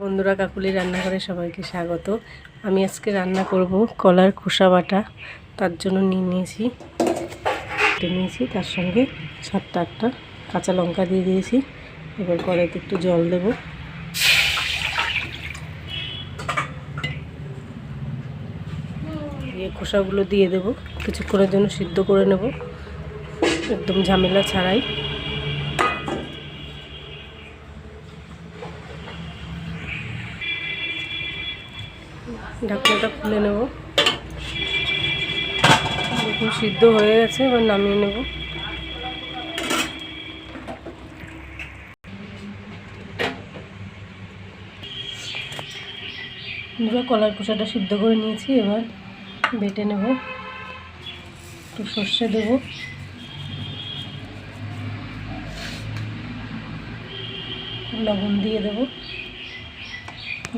বন্ধুরা, কাকুলি রান্নাঘরে সবাইকে স্বাগত। আমি আজকে রান্না করব কলার খোসা বাটা। তার জন্য নিয়েছি তার সঙ্গে 7-8টা কাঁচা লঙ্কা দিয়ে দিয়েছি। এবার কড়াইতে একটু জল দেব। দিয়ে খোসাগুলো দিয়ে দেব, কিছুক্ষণের জন্য সিদ্ধ করে নেব, একদম ঝামেলা ছাড়াই। ঢাকনাটা খুলে নেব। দেখুন সিদ্ধ হয়ে গেছে, এবার নামিয়ে নেব। পুরো কলার খোসাটা সিদ্ধ করে নিয়েছি, এবার বেটে নেব। একটু সর্ষে দেব, লবণ দিয়ে দেব,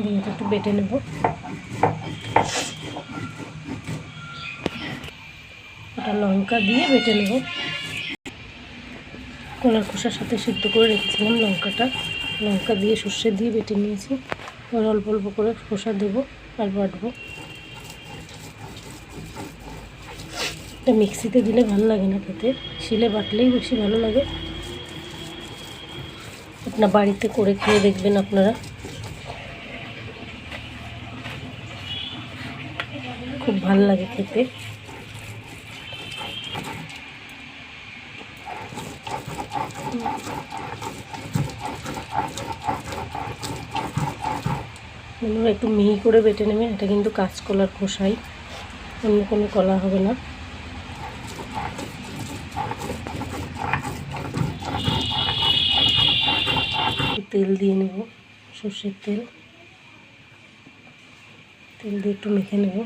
দিয়ে একটু বেটে নেব। ওটা লঙ্কা দিয়ে বেটে নেব। কলার খোসার সাথে সিদ্ধ করে রেখেছিলাম লঙ্কা দিয়ে সর্ষে দিয়ে বেটে নিয়েছি। এবার অল্প অল্প করে খোসা দেবো আর বাটবো। এটা মিক্সিতে দিলে ভালো লাগে না খেতে, শিলে বাটলেই বেশি ভালো লাগে। আপনার বাড়িতে করে খেয়ে দেখবেন আপনারা, খুব ভালো লাগে খেতে। একটু মিহি করে বেটে নেবেন। এটা কিন্তু কাঁচকলার খোসাই, অন্য কোনো কলা হবে না। তেল দিয়ে নেব, সর্ষের তেল দিয়ে একটু মেখে নেব।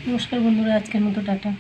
নমস্কার বন্ধুরা, আজকের মতো টাটা।